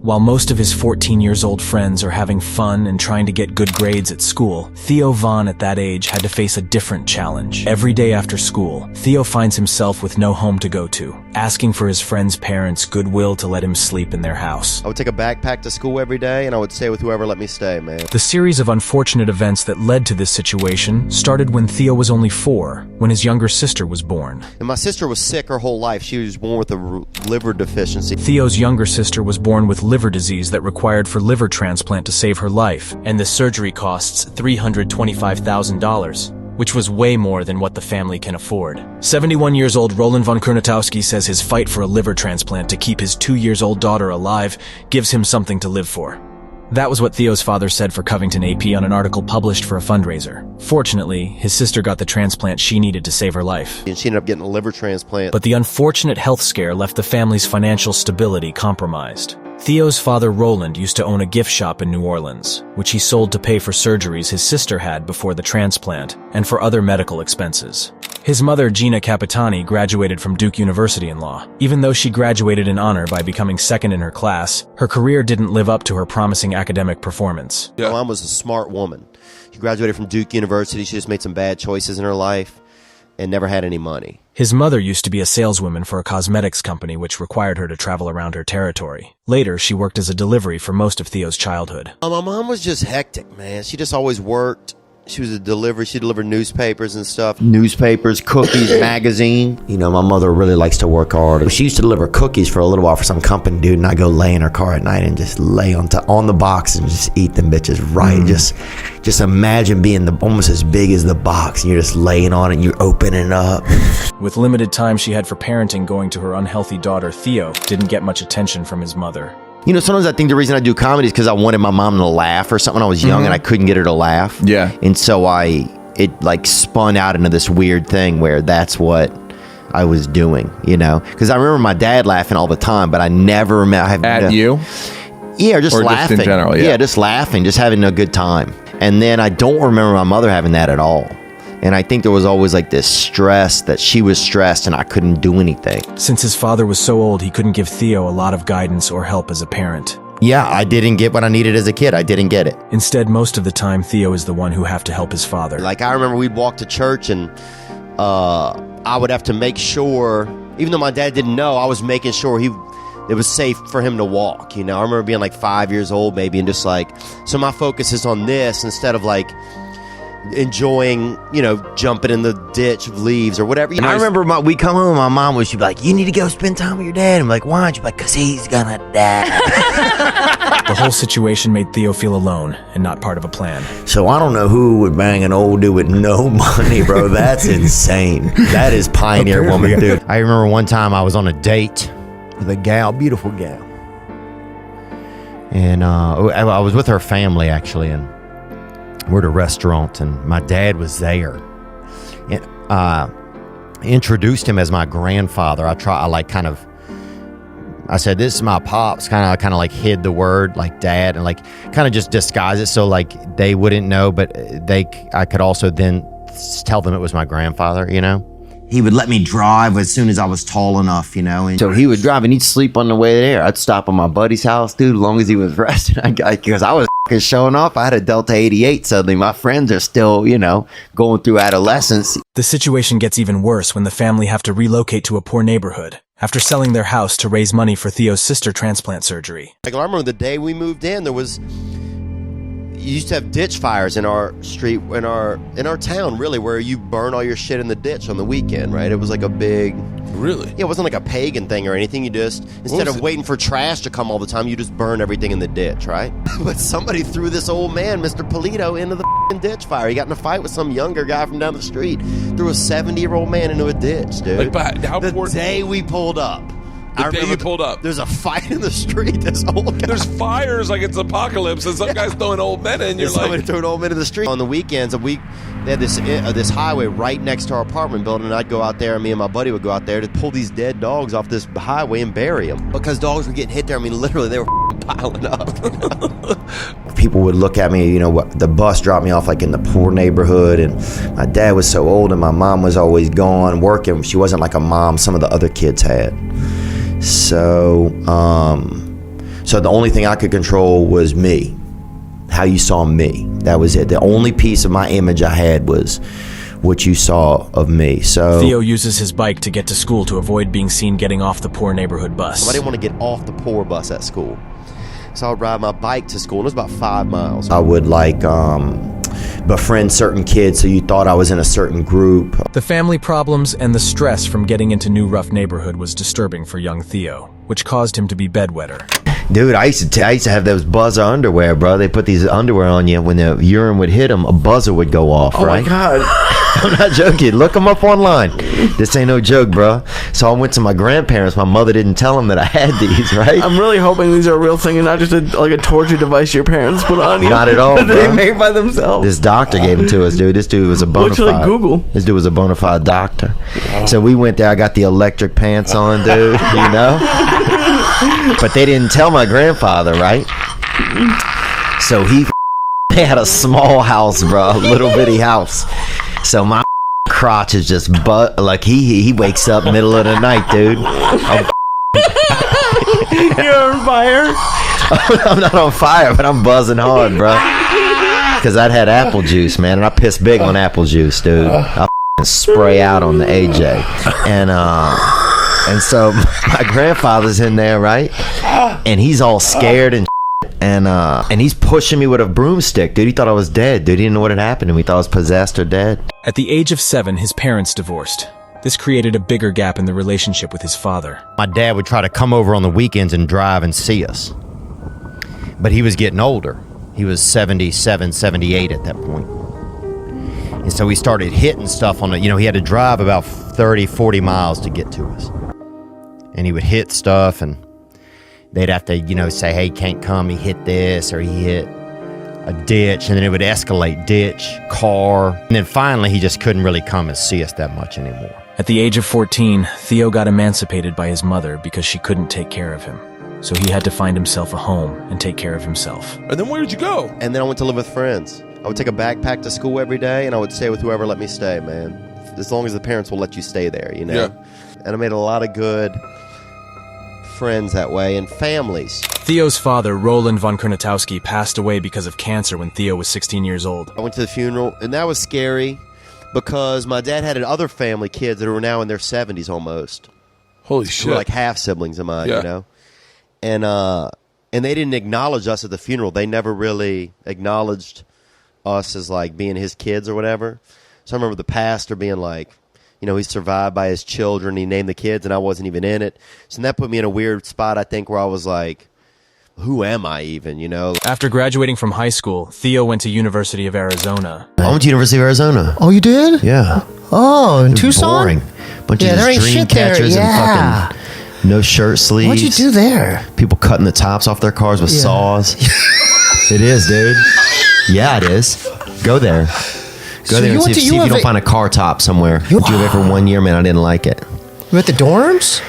While most of his 14-year-old friends are having fun and trying to get good grades at school, Theo Vaughn at that age had to face a different challenge. Every day after school, Theo finds himself with no home to go to, asking for his friends' parents' goodwill to let him sleep in their house. I would take a backpack to school every day, and I would stay with whoever let me stay, man. The series of unfortunate events that led to this situation started when Theo was only 4, when his younger sister was born. And my sister was sick her whole life. She was born with a liver deficiency. Theo's younger sister was born with liver disease that required for liver transplant to save her life, and the surgery costs $325,000, which was way more than what the family can afford. 71-year-old Roland von Kurnatowski says his fight for a liver transplant to keep his 2-year-old daughter alive gives him something to live for. That was what Theo's father said for Covington AP on an article published for a fundraiser. Fortunately, his sister got the transplant she needed to save her life. And she ended up getting a liver transplant. But the unfortunate health scare left the family's financial stability compromised. Theo's father, Roland, used to own a gift shop in New Orleans, which he sold to pay for surgeries his sister had before the transplant and for other medical expenses. His mother, Gina Capitani, graduated from Duke University in law. Even though she graduated in honor by becoming second in her class, her career didn't live up to her promising academic performance. My mom was a smart woman. She graduated from Duke University. She just made some bad choices in her life and never had any money. His mother used to be a saleswoman for a cosmetics company which required her to travel around her territory. Later, she worked as a delivery for most of Theo's childhood. My mom was just hectic, man. She just always worked. She was a delivery. She delivered newspapers and stuff. Newspapers, cookies, magazine. You know, my mother really likes to work hard. She used to deliver cookies for a little while for some company, dude, and I go lay in her car at night and just lay on the box and just eat them bitches right. Just imagine being almost as big as the box, and you're just laying on it and you're opening it up. With limited time she had for parenting going to her unhealthy daughter, Theo didn't get much attention from his mother. You know, sometimes I think the reason I do comedy is because I wanted my mom to laugh or something when I was young and I couldn't get her to laugh. Yeah. And so it like spun out into this weird thing where that's what I was doing, you know? Because I remember my dad laughing all the time, but I never met... At you? Yeah, just laughing. Just in general, yeah. Yeah, just laughing, just having a good time. And then I don't remember my mother having that at all. And I think there was always like this stress that she was stressed and I couldn't do anything. Since his father was so old, he couldn't give Theo a lot of guidance or help as a parent. Yeah, I didn't get what I needed as a kid. I didn't get it. Instead, most of the time, Theo is the one who have to help his father. Like, I remember we'd walk to church and I would have to make sure, even though my dad didn't know, I was making sure it was safe for him to walk, you know? I remember being like 5 years old maybe and just like, so my focus is on this instead of like enjoying, you know, jumping in the ditch of leaves or whatever. You know, I remember we come home and my mom she'd be like, you need to go spend time with your dad. I'm like, why? She'd be like, because he's gonna die. The whole situation made Theo feel alone and not part of a plan. So I don't know who would bang an old dude with no money, bro. That's insane. That is pioneer woman, dude. I remember one time I was on a date with a gal, beautiful gal. And I was with her family, actually, and we're at a restaurant, and my dad was there. And introduced him as my grandfather. I said, this is my pops, kind of like hid the word like dad and like kind of just disguise it so like they wouldn't know, but I could also then tell them it was my grandfather, you know? He would let me drive as soon as I was tall enough, you know? And so he would drive and he'd sleep on the way there. I'd stop at my buddy's house, dude, as long as he was resting. Because I was showing off. I had a Delta 88 suddenly. My friends are still, you know, going through adolescence. The situation gets even worse when the family have to relocate to a poor neighborhood after selling their house to raise money for Theo's sister transplant surgery. Like, I remember the day we moved in, you used to have ditch fires in our street, in our town, really, where you burn all your shit in the ditch on the weekend, right? It was like a big... Really? Yeah, it wasn't like a pagan thing or anything. You just, instead of waiting for trash to come all the time, you just burn everything in the ditch, right? But somebody threw this old man, Mr. Polito, into the ditch fire. He got in a fight with some younger guy from down the street. Threw a 70-year-old man into a ditch, dude. Like, but how the day we pulled up. The day you pulled up. There's a fight in the street. This old guy. There's fires like it's apocalypse, and some guy's throwing old men in. You're somebody like, throwing old men in the street. On the weekends, they had this highway right next to our apartment building, and I'd go out there, and me and my buddy would go out there to pull these dead dogs off this highway and bury them. Because dogs were getting hit there. I mean, literally, they were piling up. You know? People would look at me, you know, the bus dropped me off like in the poor neighborhood, and my dad was so old, and my mom was always gone working. She wasn't like a mom some of the other kids had. So So the only thing I could control was me, how you saw me. That was it. The only piece of my image I had was what you saw of me. So Theo uses his bike to get to school to avoid being seen getting off the poor neighborhood bus. I didn't want to get off the poor bus at school. So I would ride my bike to school. It was about 5 miles. I would like befriend certain kids so you thought I was in a certain group. The family problems and the stress from getting into new rough neighborhood was disturbing for young Theo, which caused him to be bedwetter. Dude, I used to have those buzzer underwear, bro. They put these underwear on you. When the urine would hit them, a buzzer would go off, right? Oh my God. I'm not joking. Look them up online. This ain't no joke, bro. So I went to my grandparents. My mother didn't tell them that I had these, right? I'm really hoping these are a real thing and not just a torture device your parents put on you. Not at all, that bro. they made by themselves. This doctor gave them to us, dude. This dude was a bona Looks like fide. Google. This dude was a bona fide doctor. So we went there. I got the electric pants on, dude. You know. But they didn't tell my grandfather, right? So he had a small house, bro, a little bitty house. So my crotch is just like he wakes up middle of the night, dude. You're on fire. I'm not on fire, but I'm buzzing hard, bro. Because I'd had apple juice, man, and I piss big on apple juice, dude. I spray out on the AJ, and so my grandfather's in there, right? And he's all scared and he's pushing me with a broomstick, dude. He thought I was dead, dude. He didn't know what had happened to me. He thought I was possessed or dead. At the age of 7, his parents divorced. This created a bigger gap in the relationship with his father. My dad would try to come over on the weekends and drive and see us. But he was getting older. He was 77, 78 at that point. And so he started hitting stuff on it. You know, he had to drive about 30, 40 miles to get to us. And he would hit stuff, and they'd have to, you know, say, hey, can't come. He hit this, or he hit a ditch, and then it would escalate, ditch, car. And then finally, he just couldn't really come and see us that much anymore. At the age of 14, Theo got emancipated by his mother because she couldn't take care of him. So he had to find himself a home and take care of himself. And then where did you go? And then I went to live with friends. I would take a backpack to school every day, and I would stay with whoever let me stay, man. As long as the parents will let you stay there, you know? Yeah. And I made a lot of good friends that way, and families. Theo's father, Roland von Kernatowski, passed away because of cancer when Theo was 16 years old. I went to the funeral, and that was scary because my dad had other family kids that were now in their 70s almost. Holy Who shit. were like half siblings of mine, Yeah. you know? And they didn't acknowledge us at the funeral. They never really acknowledged us as like being his kids or whatever. So I remember the pastor being like, you know, he's survived by his children. He named the kids, and I wasn't even in it. So that put me in a weird spot, I think, where I was like, who am I even, you know? After graduating from high school, Theo went to University of Arizona. I went to University of Arizona. Oh, you did? Yeah. Oh, in It was Tucson? boring. Bunch Yeah, of there just ain't dream shit there. catchers Yeah. and fucking no shirt sleeves. What'd you do there? People cutting the tops off their cars with Yeah. saws. It is, dude. Yeah, it is. Go there. Go So there you and see went to if you UVA don't find a car top somewhere. I went to UVA for 1 year, man. I didn't like it. You at the dorms?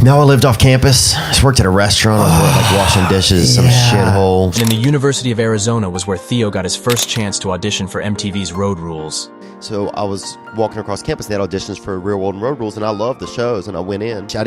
No, I lived off campus. I just worked at a restaurant. I was like washing dishes, some Yeah. shithole. And in the University of Arizona was where Theo got his first chance to audition for MTV's Road Rules. So I was walking across campus, and they had auditions for Real World and Road Rules, and I loved the shows, and I went in. I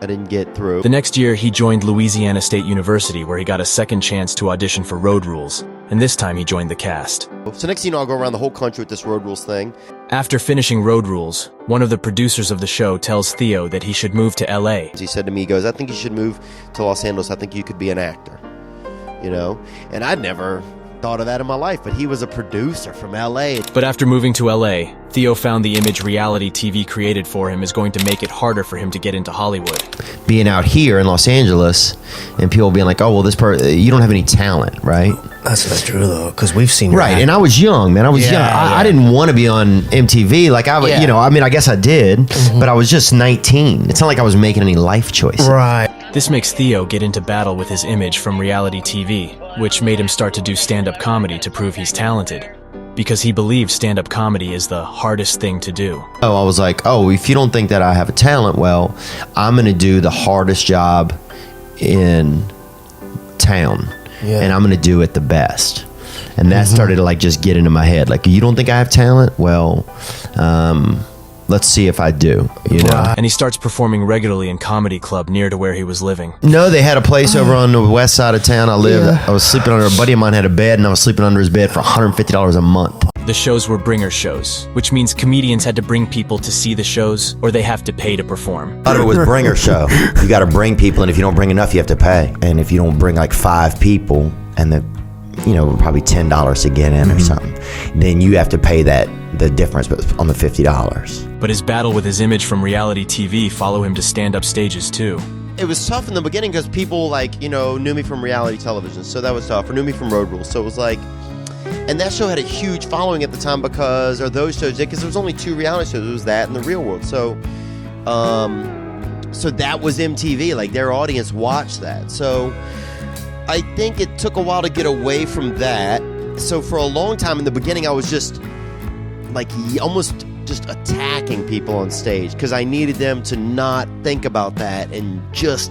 didn't get through. The next year, he joined Louisiana State University, where he got a second chance to audition for Road Rules. And this time, he joined the cast. So next thing you know, I'll go around the whole country with this Road Rules thing. After finishing Road Rules, one of the producers of the show tells Theo that he should move to LA. He said to me, he goes, I think you should move to Los Angeles. I think you could be an actor, you know? And I'd never thought of that in my life, but he was a producer from LA. But after moving to LA, Theo found the image reality TV created for him is going to make it harder for him to get into Hollywood. Being out here in Los Angeles and people being like, oh, well, you don't have any talent, right? That's not true, though, because we've seen Right, that. and I was young, man. I was Yeah, young. I didn't want to be on MTV. Like I, Yeah. you know, I mean, I guess I did, but I was just 19. It's not like I was making any life choices. Right. This makes Theo get into battle with his image from reality TV, which made him start to do stand-up comedy to prove he's talented, because he believes stand-up comedy is the hardest thing to do. Oh, I was like, oh, if you don't think that I have a talent, well, I'm going to do the hardest job in town, Yeah. and I'm going to do it the best. And that started to like just get into my head. Like, you don't think I have talent? Well, let's see if I do, you know? And he starts performing regularly in comedy club near to where he was living. No, they had a place over on the west side of town I lived. I was sleeping under, a buddy of mine had a bed, and I was sleeping under his bed for $150 a month. The shows were bringer shows, which means comedians had to bring people to see the shows, or they have to pay to perform. A lot of it was bringer show. You got to bring people, and if you don't bring enough, you have to pay. And if you don't bring like 5 people, and probably $10 to get in or something, then you have to pay the difference on the $50. But his battle with his image from reality TV follow him to stand-up stages too. It was tough in the beginning because people knew me from reality television, so that was tough, or knew me from Road Rules, so it was like, and that show had a huge following at the time because there was only 2 reality shows. It was that and The Real World. So that was MTV. Like, their audience watched that. So I think it took a while to get away from that. So for a long time in the beginning, I was just like almost just attacking people on stage because I needed them to not think about that and just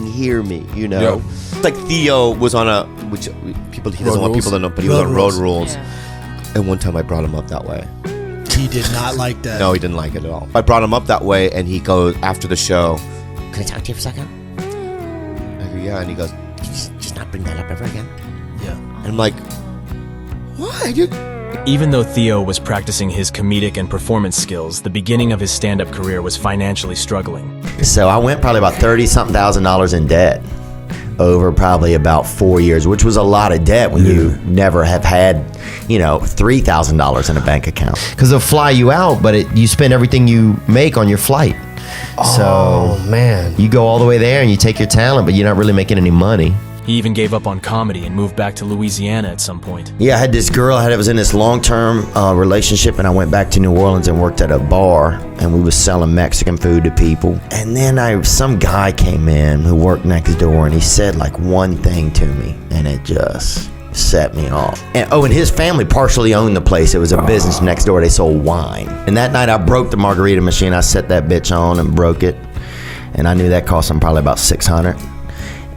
hear me, you know? Yeah. It's like Theo was on he doesn't want people to know, but he was on Road Rules. Yeah. And one time I brought him up that way. He did not like that. No, he didn't like it at all. I brought him up that way, and he goes, after the show, "Can I talk to you for a second?" I go, "Yeah." And he goes, "Can you just not bring that up ever again?" Yeah. And I'm like, "Why, dude?" Even though Theo was practicing his comedic and performance skills, the beginning of his stand-up career was financially struggling. So I went probably about $30-something thousand in debt over probably about 4 years, which was a lot of debt when you never have had, $3,000 in a bank account. Because they'll fly you out, but you spend everything you make on your flight. Oh, man. You go all the way there and you take your talent, but you're not really making any money. He even gave up on comedy and moved back to Louisiana at some point. Yeah, I had this girl, I was in this long-term relationship, and I went back to New Orleans and worked at a bar, and we was selling Mexican food to people. And then some guy came in who worked next door, and he said like one thing to me, and it just set me off. And his family partially owned the place. It was a business next door. They sold wine. And that night I broke the margarita machine. I set that bitch on and broke it, and I knew that cost him probably about $600.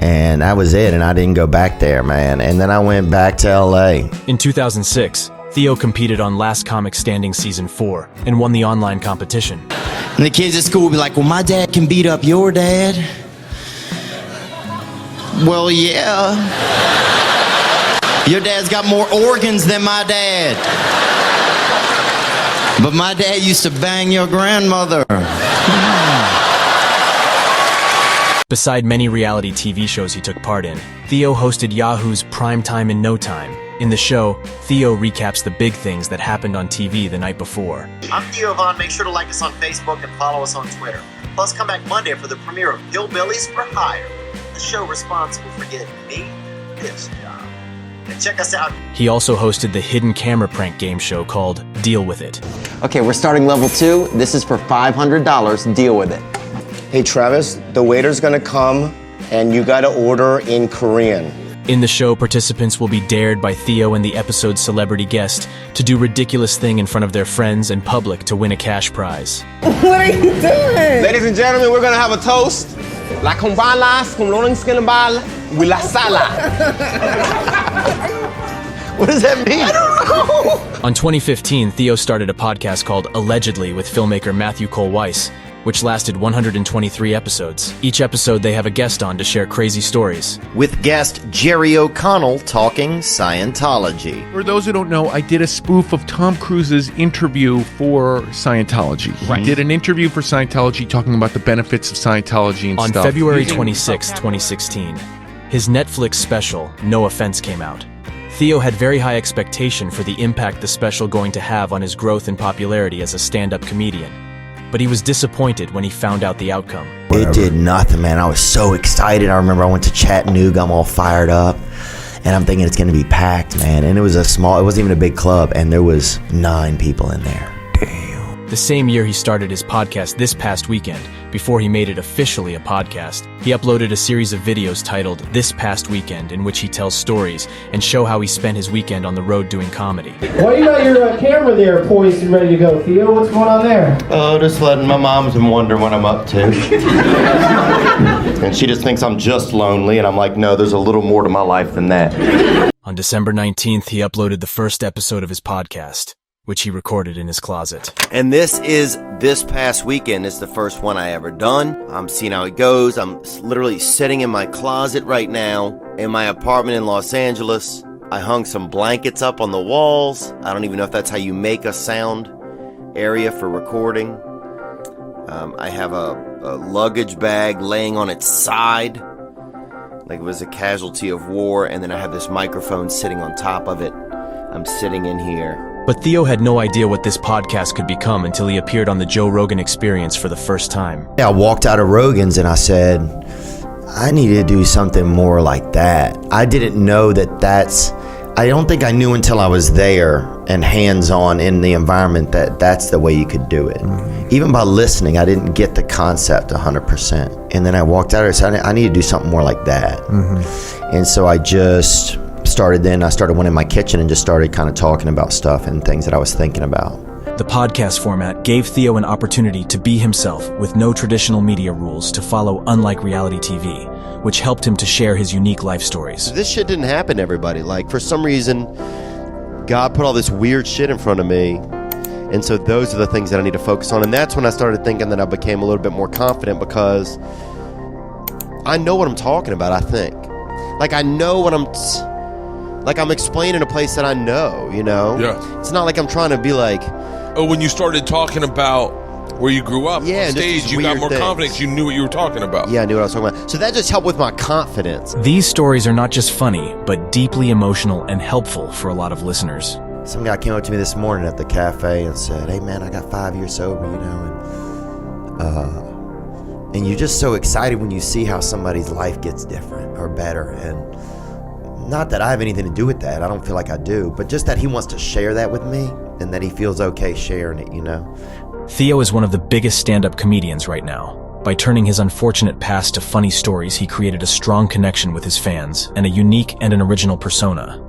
And that was it, and I didn't go back there, man. And then I went back to LA. In 2006, Theo competed on Last Comic Standing Season 4 and won the online competition. And the kids at school would be like, "Well, my dad can beat up your dad." Well, yeah. Your dad's got more organs than my dad. But my dad used to bang your grandmother. Beside many reality TV shows he took part in, Theo hosted Yahoo's Primetime in No Time. In the show, Theo recaps the big things that happened on TV the night before. I'm Theo Vaughn. Make sure to like us on Facebook and follow us on Twitter. Plus, come back Monday for the premiere of Hillbillies for Hire, the show responsible for getting me this job. And check us out. He also hosted the hidden camera prank game show called Deal With It. Okay, we're starting level 2. This is for $500. Deal with it. Hey, Travis, the waiter's gonna come, and you gotta order in Korean. In the show, participants will be dared by Theo and the episode's celebrity guest to do ridiculous thing in front of their friends and public to win a cash prize. What are you doing? Ladies and gentlemen, we're gonna have a toast. La combalas con lo bal with la sala. What does that mean? I don't know. On 2015, Theo started a podcast called Allegedly with filmmaker Matthew Cole Weiss, which lasted 123 episodes. Each episode, they have a guest on to share crazy stories. With guest Jerry O'Connell talking Scientology. For those who don't know, I did a spoof of Tom Cruise's interview for Scientology. Right. He did an interview for Scientology talking about the benefits of Scientology and on stuff. On February 26, 2016, his Netflix special, No Offense, came out. Theo had very high expectation for the impact the special going to have on his growth and popularity as a stand-up comedian. But he was disappointed when he found out the outcome. It did nothing, man. I was so excited. I remember I went to Chattanooga. I'm all fired up. And I'm thinking it's going to be packed, man. And it wasn't even a big club. And there was 9 people in there. Damn. The same year he started his podcast This Past Weekend, before he made it officially a podcast, he uploaded a series of videos titled This Past Weekend, in which he tells stories and show how he spent his weekend on the road doing comedy. Well, you got your camera there poised and ready to go, Theo. What's going on there? Oh, just letting my mom's wonder what I'm up to. And she just thinks I'm just lonely, and I'm like, no, there's a little more to my life than that. On December 19th, he uploaded the first episode of his podcast. which he recorded in his closet. And this past weekend is the first one I ever done. I'm seeing how it goes. I'm literally sitting in my closet right now in my apartment in Los Angeles. I hung some blankets up on the walls. I don't even know if that's how you make a sound area for recording. I have a luggage bag laying on its side like it was a casualty of war, and then I have this microphone sitting on top of it. I'm sitting in here. But Theo had no idea what this podcast could become until he appeared on the Joe Rogan Experience for the first time. Yeah, I walked out of Rogan's and I said, I need to do something more like that. I didn't know I don't think I knew until I was there and hands-on in the environment that that's the way you could do it. Mm-hmm. Even by listening, I didn't get the concept 100%. And then I walked out and said, I need to do something more like that. Mm-hmm. And so I just I started one in my kitchen and just started kind of talking about stuff and things that I was thinking about. The podcast format gave Theo an opportunity to be himself with no traditional media rules to follow, unlike reality TV, which helped him to share his unique life stories. This shit didn't happen to everybody. Like, for some reason, God put all this weird shit in front of me, and so those are the things that I need to focus on. And that's when I started thinking that I became a little bit more confident, because I know what I'm talking about, I think. Like, I know what I'm explaining a place that I know, you know? Yeah. It's not like I'm trying to be like... Oh, when you started talking about where you grew up on stage, you got more confidence. You knew what you were talking about. Yeah, I knew what I was talking about. So that just helped with my confidence. These stories are not just funny, but deeply emotional and helpful for a lot of listeners. Some guy came up to me this morning at the cafe and said, hey man, I got 5 years sober, you know, and you're just so excited when you see how somebody's life gets different or better. And not that I have anything to do with that, I don't feel like I do, but just that he wants to share that with me and that he feels okay sharing it, you know. Theo is one of the biggest stand-up comedians right now. By turning his unfortunate past to funny stories, he created a strong connection with his fans and a unique and an original persona.